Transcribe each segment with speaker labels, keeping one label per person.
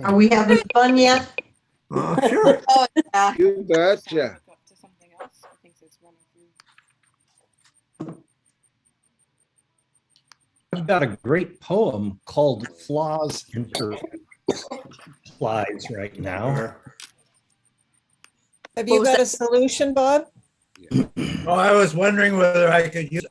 Speaker 1: Are we having fun yet?
Speaker 2: Sure.
Speaker 3: Oh, yeah.
Speaker 4: You betcha.
Speaker 5: I've got a great poem called Flaws Enter Slides right now.
Speaker 6: Have you
Speaker 3: was
Speaker 6: got
Speaker 3: that?
Speaker 6: a solution, Bob?
Speaker 2: Oh, I was wondering whether I could use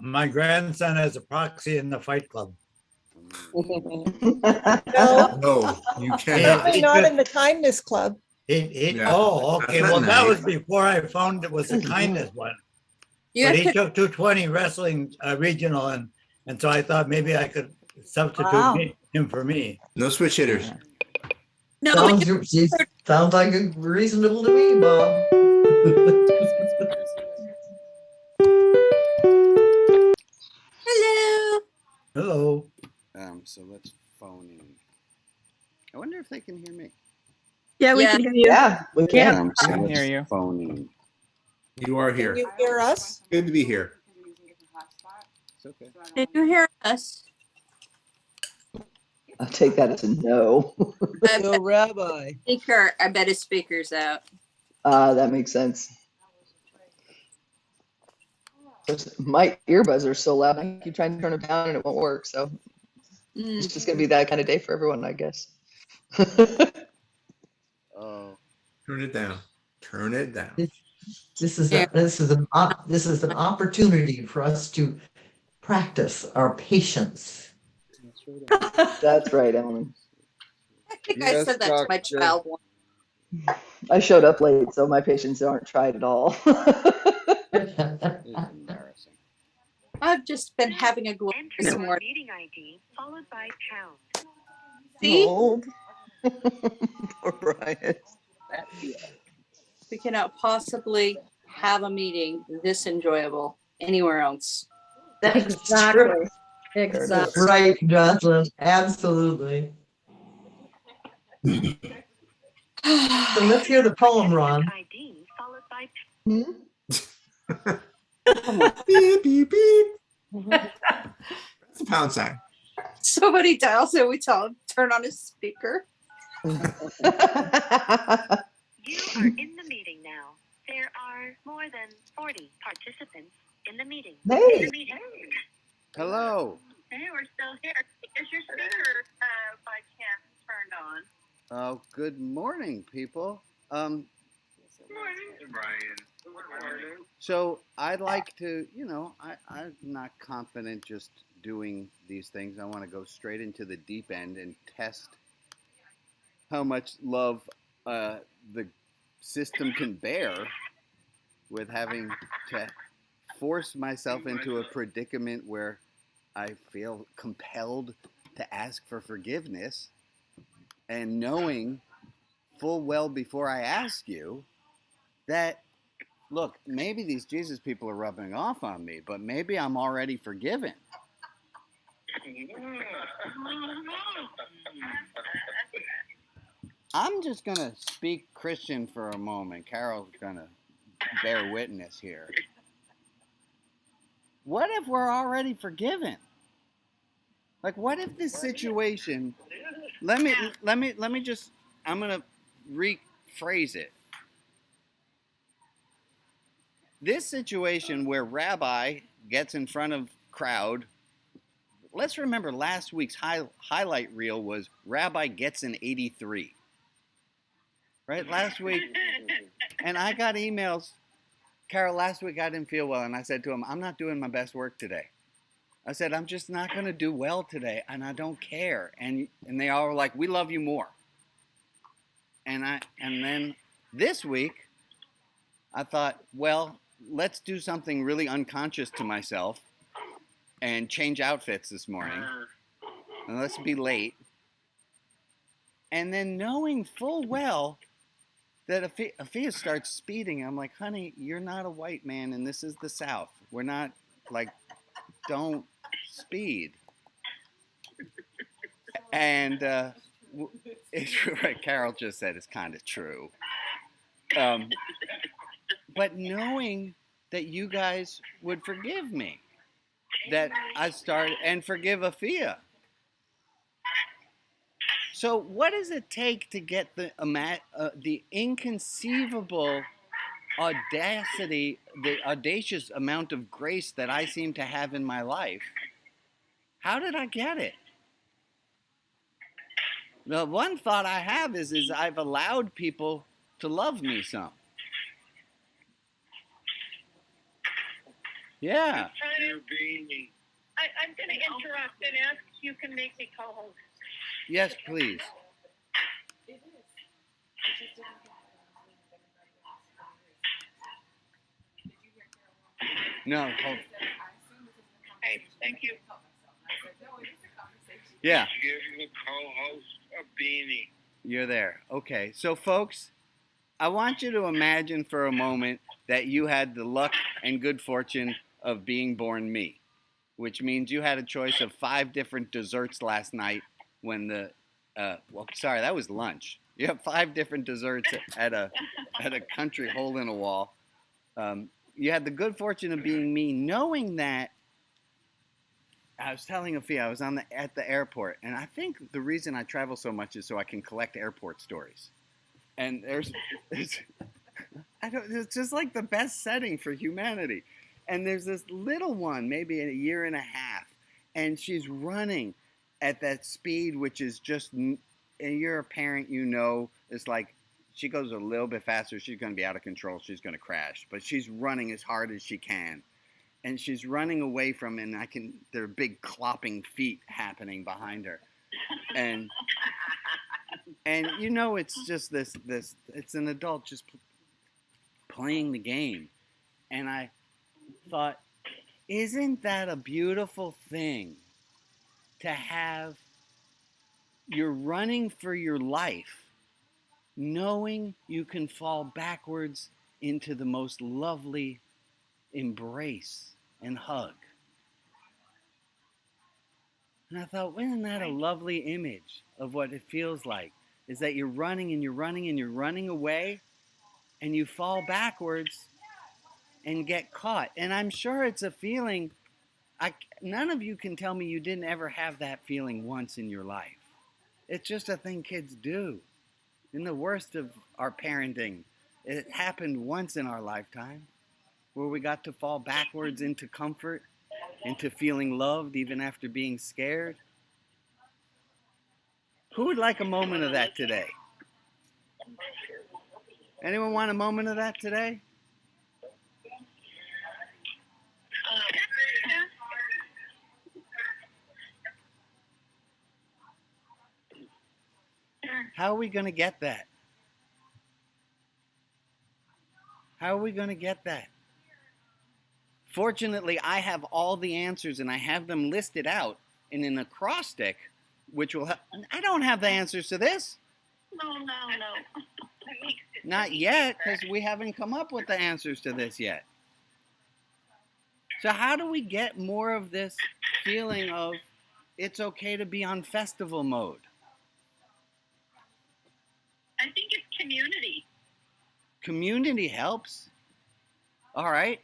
Speaker 2: my grandson as a proxy in the Fight Club.
Speaker 6: No,
Speaker 7: No, you
Speaker 6: certainly
Speaker 7: cannot.
Speaker 6: not in the kindness club.
Speaker 7: Yeah,
Speaker 2: Oh, okay.
Speaker 7: that's
Speaker 2: Well,
Speaker 7: not
Speaker 2: that was
Speaker 7: nice.
Speaker 2: before I found it was a kindness one.
Speaker 3: You
Speaker 2: But
Speaker 3: have
Speaker 2: he
Speaker 3: to,
Speaker 2: took 220 wrestling regional, and so I thought maybe I could substitute
Speaker 3: Wow.
Speaker 2: him for me.
Speaker 7: No switch hitters.
Speaker 3: no, but
Speaker 1: Sounds like reasonable to me, Bob.
Speaker 3: hello.
Speaker 2: Hello.
Speaker 4: So let's phone in. I wonder if they can hear me.
Speaker 8: Yeah, we
Speaker 3: Yeah.
Speaker 8: can hear you.
Speaker 1: Yeah, we can.
Speaker 4: So
Speaker 9: I can
Speaker 4: let's
Speaker 9: hear you.
Speaker 4: phone in.
Speaker 7: You are
Speaker 6: Can
Speaker 7: here.
Speaker 6: you hear us?
Speaker 7: Good to be here.
Speaker 4: It's okay.
Speaker 3: Can you hear us?
Speaker 1: I'll take that as a no.
Speaker 3: I
Speaker 6: Rabbi.
Speaker 3: bet his speaker's out.
Speaker 1: That makes sense. My earbuds are so loud. I keep trying to turn them down and it won't work. So it's just gonna be that kind of day for everyone, I guess.
Speaker 4: Oh,
Speaker 7: Turn it down. Turn it down.
Speaker 1: This is
Speaker 3: Yeah.
Speaker 1: an opportunity for us to practice our patience.
Speaker 4: that's right.
Speaker 1: That's right, Ellen.
Speaker 3: I think I
Speaker 4: Yes,
Speaker 3: said that to my
Speaker 4: doctor.
Speaker 3: child once.
Speaker 1: I showed up late, so my patients aren't tried at all.
Speaker 4: This is embarrassing.
Speaker 3: I've just been having a glorious
Speaker 10: Enter your
Speaker 3: morning.
Speaker 10: meeting ID followed by pound.
Speaker 3: See?
Speaker 1: Old. Poor Brian.
Speaker 3: We cannot possibly have a meeting this enjoyable anywhere else.
Speaker 8: Exactly. Exactly.
Speaker 1: Right, Jocelyn. Absolutely. So let's hear the poem, Ron.
Speaker 10: ID followed by
Speaker 7: Beep, beep, beep. That's a pound sign.
Speaker 3: Somebody dials and we tell him turn on his speaker.
Speaker 10: You are in the meeting now. There are more than 40 participants in the meeting.
Speaker 1: Hey.
Speaker 4: Hello.
Speaker 10: Hey, we're still here. Is your speaker by chance turned on?
Speaker 4: Oh, good morning, people.
Speaker 10: Morning, Brian.
Speaker 4: So I'd like to, I'm not confident just doing these things. I want to go straight into the deep end and test how much love the system can bear with having to force myself into a predicament where I feel compelled to ask for forgiveness, and knowing full well before I ask you that, look, maybe these Jesus people are rubbing off on me, but maybe I'm already forgiven. I'm just going to speak Christian for a moment. Carol's going to bear witness here. What if we're already forgiven? Like, what if this situation, let me just, I'm going to rephrase it. This situation where Rabbi gets in front of crowd, let's remember last week's highlight reel was Rabbi gets an 83. Right? Last week, and I got emails, Carol, last week I didn't feel well, and I said to him, I'm not doing my best work today. I said, I'm just not going to do well today, and I don't care. And they all were like, we love you more. And then this week, I thought, well, let's do something really unconscious to myself and change outfits this morning. And let's be late. And then knowing full well that Afia starts speeding, I'm like, honey, you're not a white man and this is the South. We're not, like, don't speed. And it's right, Carol just said it's kind of true. But knowing that you guys would forgive me, that I started, and forgive Afia. So, what does it take to get the inconceivable audacity, the audacious amount of grace that I seem to have in my life? How did I get it? The one thought I have is I've allowed people to love me some. Yeah.
Speaker 10: I'm going to interrupt and ask if you can make me co-host.
Speaker 4: Yes, please. No, hold.
Speaker 10: Okay, thank you.
Speaker 4: Yeah,
Speaker 9: Give the co-host a beanie.
Speaker 4: you're there. Okay, so folks, I want you to imagine for a moment that you had the luck and good fortune of being born me, which means you had a choice of 5 different desserts last night when sorry, that was lunch. You have 5 different desserts at a country hole in a wall. You had the good fortune of being me, knowing that. I was telling Afia, I was at the airport, and I think the reason I travel so much is so I can collect airport stories. And it's just like the best setting for humanity. And there's this little one, maybe a year and a half, and she's running at that speed, which is just, and you're a parent, you know, it's like she goes a little bit faster, she's going to be out of control, she's going to crash. But she's running as hard as she can. And she's running away from, and there are big clopping feet happening behind her. And you know, it's just this, it's an adult just playing the game. And I thought, isn't that a beautiful thing to have? You're running for your life, knowing you can fall backwards into the most lovely embrace and hug. And I thought, isn't that a lovely image of what it feels like? Is that you're running and you're running and you're running away, and you fall backwards and get caught. And I'm sure it's a feeling, none of you can tell me you didn't ever have that feeling once in your life. It's just a thing kids do. In the worst of our parenting, it happened once in our lifetime, where we got to fall backwards into comfort, into feeling loved even after being scared. Who would like a moment of that today? Anyone want a moment of that today? How are we going to get that? How are we going to get that? Fortunately, I have all the answers, and I have them listed out in an acrostic, which will I don't have the answers to this.
Speaker 10: No.
Speaker 4: Not yet, because we haven't come up with the answers to this yet. So how do we get more of this feeling of it's okay to be on festival mode?
Speaker 10: I think it's community.
Speaker 4: Community helps. All right.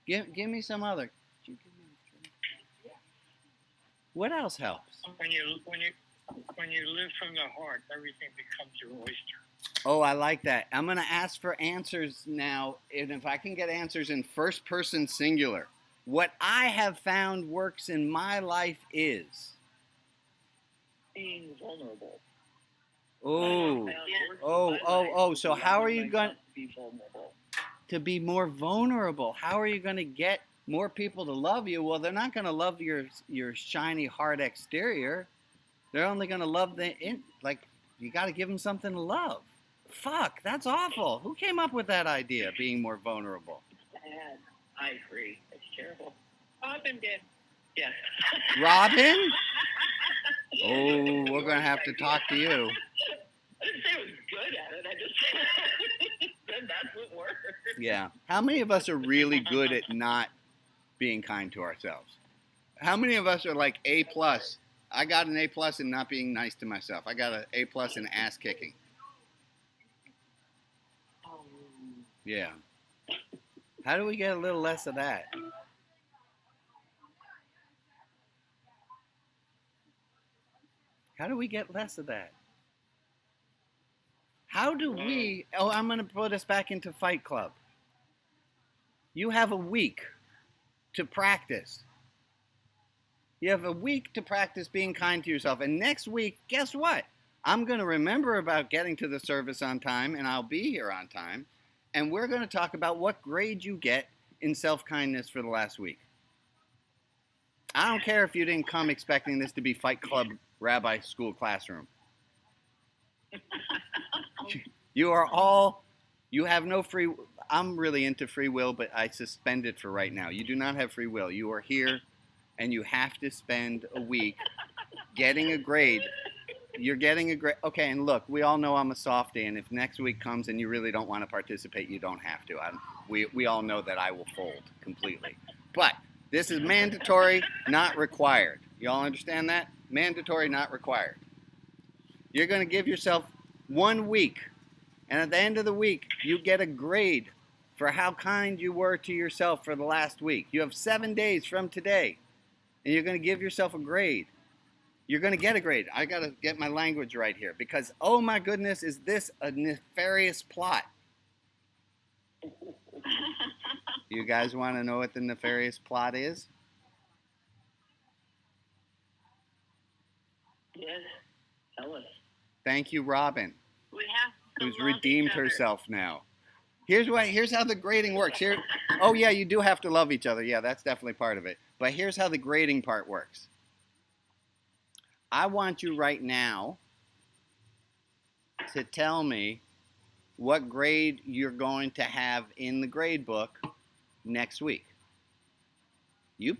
Speaker 4: Give me some other. What else helps?
Speaker 9: When you live from the heart, everything becomes your oyster.
Speaker 4: Oh, I like that. I'm going to ask for answers now, and if I can get answers in first person singular. What I have found works in my life is
Speaker 9: Being vulnerable.
Speaker 4: Oh. So how are you going
Speaker 9: Be vulnerable.
Speaker 4: to be more vulnerable? How are you going to get more people to love you? Well, they're not going to love your shiny, hard exterior. They're only going to love you got to give them something to love. Fuck, that's awful. Who came up with that idea, being more vulnerable?
Speaker 9: Bad. I agree. It's terrible.
Speaker 10: Robin did.
Speaker 9: Yeah.
Speaker 4: Robin? Oh, we're going to have to talk to you.
Speaker 9: I didn't say I was good at it. I just said that's what works.
Speaker 4: Yeah. How many of us are really good at not being kind to ourselves? How many of us are like A+? I got an A+ in not being nice to myself. I got an A+ in ass kicking. Yeah. How do we get a little less of that? How do we get less of that? How do we? Oh, I'm going to put us back into Fight Club. You have a week to practice. You have a week to practice being kind to yourself. And next week, guess what? I'm going to remember about getting to the service on time, and I'll be here on time. And we're going to talk about what grade you get in self-kindness for the last week. I don't care if you didn't come expecting this to be Fight Club Rabbi School Classroom. You have no free. I'm really into free will, but I suspend it for right now. You do not have free will. You are here, and you have to spend a week getting a grade. You're getting a grade. Okay, and look, we all know I'm a softie, and if next week comes and you really don't want to participate, you don't have to. We all know that I will fold completely. But this is mandatory, not required. You all understand that? Mandatory, not required. You're going to give yourself 1 week, and at the end of the week, you get a grade for how kind you were to yourself for the last week. You have 7 days from today, and you're going to give yourself a grade. You're going to get a grade. I got to get my language right here because, oh my goodness, is this a nefarious plot? You guys want to know what the nefarious plot is?
Speaker 9: Yes. Tell us.
Speaker 4: Thank you, Robin,
Speaker 9: We have to
Speaker 4: who's
Speaker 9: love
Speaker 4: redeemed
Speaker 9: each other.
Speaker 4: herself now. Here's how the grading works. Oh yeah, you do have to love each other. Yeah, that's definitely part of it. But here's how the grading part works. I want you right now to tell me what grade you're going to have in the grade book next week.